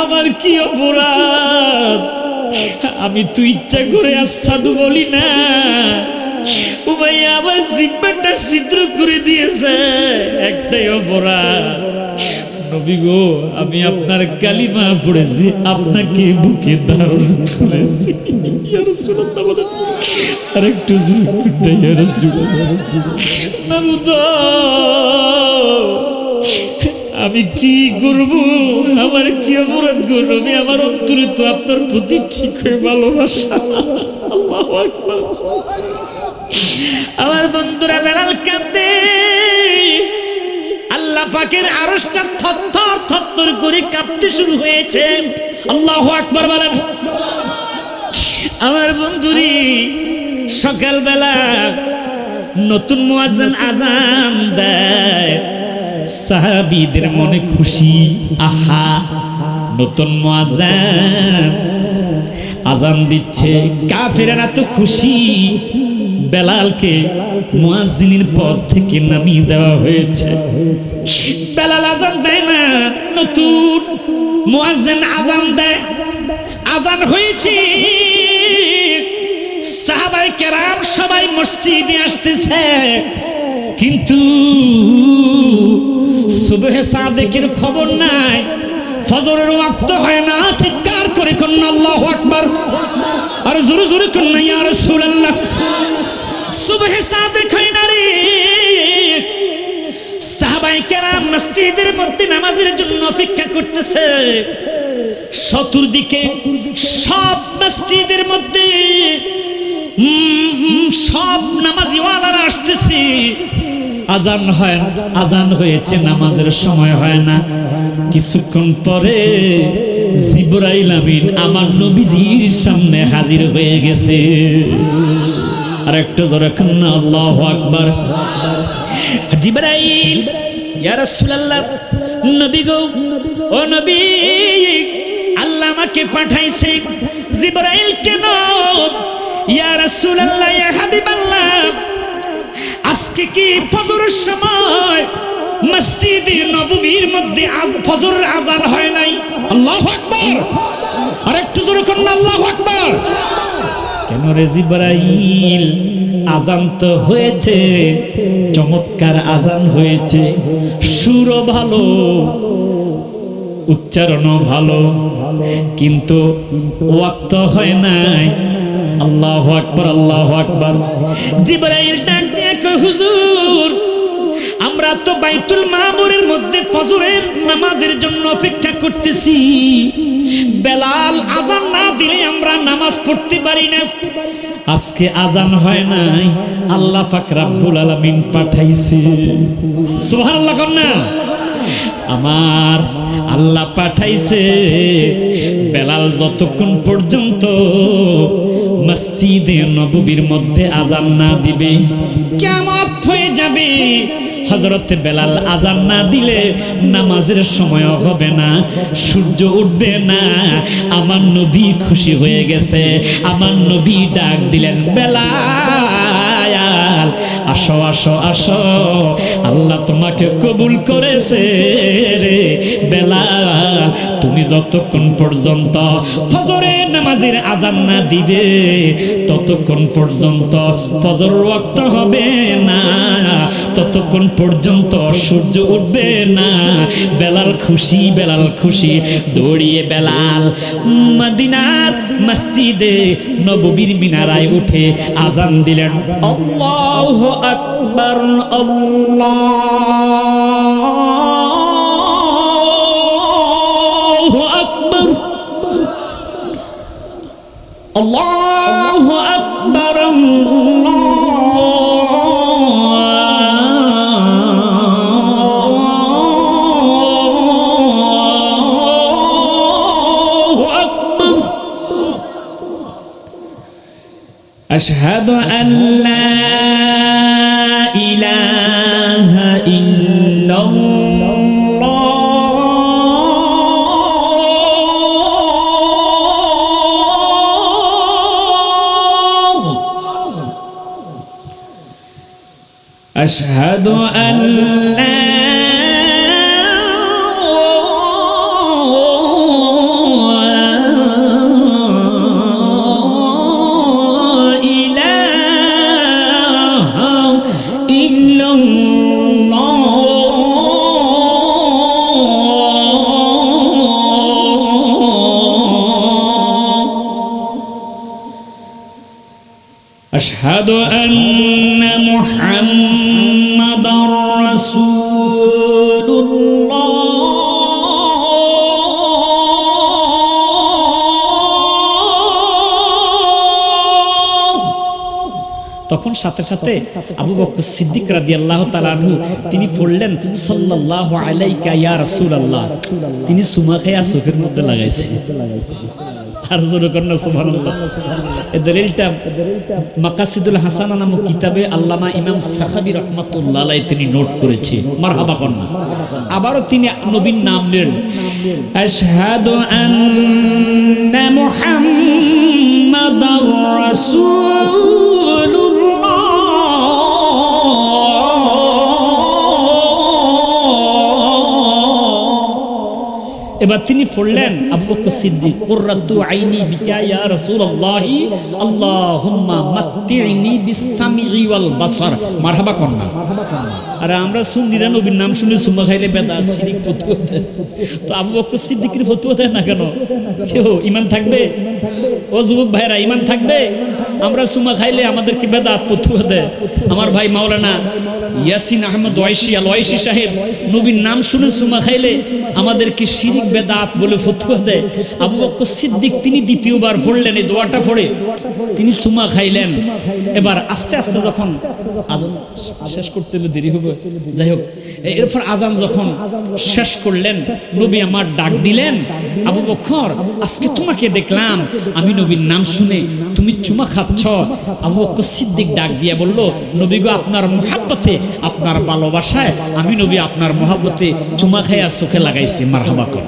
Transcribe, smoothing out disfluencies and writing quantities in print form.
আমার কি অপরাধ? আমি তো ইচ্ছা করে আসাদু বলি না, ও ভাই আমার জিহ্বাটা ছিদ্র করে দিয়েছে, একটাই অপরাধ। নবী গো, আমি আপনার কালিমা পড়েছি, আপনাকে বুকে ধারণ করেছি। ইয়া রাসূলুল্লাহ বলেন, আরেকটু জোরে করে ইয়া রাসূলুল্লাহ। মাবুদ, আমি কি করব? আমার কি অপরাধ গো নবী? আমার অন্তরে তো আপনার প্রতি ঠিক হয়ে ভালোবাসা। আল্লাহু আকবার। আমার বন্ধুরা, বেলাল কাঁদে, আল্লাহ পাকের আরশটা থরথর থরথর করে কাঁপতে শুরু হয়েছে। আল্লাহু আকবার বলেন। আমার বন্ধুরি, সকালবেলা নতুন মুয়াজ্জিন আজান দেয়, সাহাবীদের মনে খুশি। আহা, নতুন মুয়াজ্জিন আজান দিচ্ছে, কাফেররা তো খুশি। বেলালকে মুয়াজ্জিনের পদ থেকে নামিয়ে দেওয়া হয়েছে। বেলাল আজান দেয় না, নতুন মুয়াজ্জিন আজান দেয়। আজান হয়েছে, সাহাবায়ে কেরাম সবাই মসজিদে আসতেছে, কিন্তু সুবহে সাদেকের খবর নাই, ফজরের ওয়াক্ত হয় না। চিৎকার করে কন্না আল্লাহু আকবার, আর জোরে জোরে কন্না ইয়া রাসূলুল্লাহ। সুবহে সাদেক হয় না রে। সাহাবায়ে কেরাম মসজিদের মধ্যে নামাজের জন্য অপেক্ষা করতেছে। চতুর্দিকে সব মসজিদের মধ্যে সব নামাজিওয়ালারা আসতেছে, আজান হয়, আজান হয়েছে, নামাজের সময় হয় না। কিছুক্ষণ পরে জিবরাইল আমিন আমার নবীজির সামনে হাজির হয়ে গেছে। আর একটু জোরে কান্না আল্লাহু আকবার। জিবরাইল, ইয়া রাসূলুল্লাহ, নবী গো, ও নবী, আল্লাহ আমাকে পাঠাইছে। জিবরাইল কেন? ইয়া রাসূলুল্লাহ, ইয়া হাবিবাল্লাহ, আজকে কি ফজরের সময় মসজিদে নববীর মধ্যে ফজরের আজান হয় নাই? আল্লাহু আকবার। আর একটু জোরে কন্না আল্লাহু আকবার। কেন রে জিবরাইল? আজান তো হয়েছে, চমৎকার আজান হয়েছে, সুরও ভালো, উচ্চারণও ভালো, কিন্তু ওয়াক্ত হয় নাই। আল্লাহু আকবার, আল্লাহু আকবার। জিবরাইল ডাক দিয়ে কয়, হুজুর, আমরা তো বাইতুল মামুরের মধ্যে ফজরের নামাজের জন্য অপেক্ষা করতেছি। বেলাল আজান না দিলে আমরা নামাজ পড়তে পারি না। আজকে আজান হয় নাই, আল্লাহ পাক রব্বুল আলামিন পাঠাইছে। সুবহানাল্লাহ কন্যা। আমার আল্লাহ পাঠাইছে। বেলাল যতক্ষণ পর্যন্ত মসজিদে নববীর মধ্যে আজান না দিবে, কিয়ামত হয়ে যাবে। হযরতে বেলাল আজান না দিলে নামাজের সময় হবে না, সূর্য উঠবে না। আমার নবী খুশি হয়ে গেছে। আমার নবী ডাক দিলেন, বেলাল, আসো আসো আসো, আল্লাহ তোমাকে কবুল করেছে রে বেলাল। তুমি যতক্ষণ পর্যন্ত ফজরের নামাজের আজান না দিবে, ততক্ষণ পর্যন্ত ফজর ওয়াক্ত হবে না, ততক্ষণ পর্যন্ত সূর্য উঠবে না। বেলাল খুশি, বেলাল খুশি। দৌড়িয়ে বেলাল মদিনার মসজিদে নববীর মিনারায় উঠে আজান দিলেন। আল্লাহু আকবার, আল্লাহু আকবার, আল্লাহু আকবার, أشهد أن لا إله إلا الله أشهد أن لا আশহাদু আন্না মুহাম্মাদার রাসূলুল্লাহ। তখন সাথে সাথে আবু বকর সিদ্দিক রাদিয়াল্লাহু তাআলা আনহু তিনি পড়লেন সাল্লাল্লাহু আলাইকা ইয়া রাসূলুল্লাহ। তিনি সুমা খেয়া চোখের মধ্যে লাগাইছে। আর জোরে করেন সুবহানাল্লাহ। এই দলিলটা মাকাসিদুল হাসানা নামক কিতাবে আল্লামা ইমাম সাখাবী রাহমাতুল্লাহ আলাইহি তিনি নোট করেছে। মারহাবা কন্না। আবারও তিনি নবীর নাম নেন, আশহাদু আন্না মুহাম্মাদার রাসূলুল্লাহ। এবার তিনি পড়লেন আবু বকর সিদ্দিক, কুররাতু আইনি বিকা ইয়া রাসূলুল্লাহি আল্লাহুম্মা মাত্তি'নি বিস-সামি'i ওয়াল বাসার। মারহাবা কন্না। আরে আমরা সুন্নিরা নবীর নাম শুনে সুমা খাইলে বেদাত শিরিক ফতোয়া দেয়, তো আবু বকর সিদ্দিকের ফতোয়া দেয় না কেন? সেও ঈমান থাকবে? ও যুবক ভাইরা, ঈমান থাকবে? আমরা সুমা খাইলে আমাদেরকে বেদাত ফতোয়া দেয়। আমার ভাই মাওলানা ইয়াসিন আহমদ ওয়াইশি আল ওয়াইশি সাহেব নবীর নাম শুনে সুমা খাইলে আমাদেরকে শিরিক বেদাত বলে ফতোয়া দেয়। আবু বকর সিদ্দিক তিনি দ্বিতীয়বার পড়লেন, এই দোয়াটা পড়ে তিনি সুমা খাইলেন। এবার আস্তে আস্তে যখন আজান শেষ করতে হলে দেরি হবে, যাই হোক, এরপর আজান যখন শেষ করলেন নবী আমার ডাক দিলেন, আবু বকর আজকে তোমাকে দেখলাম আমি নবীর নাম শুনে তুমি চুমা খাচ্ছ। আবু বকর সিদ্দিক ডাক দিয়া বলল, নবী গো, আপনার মুহাব্বতে, আপনার ভালোবাসায় আমি নবী আপনার মুহাব্বতে চুমা খাইয়া চোখে লাগাইছি। মারহাবা কর।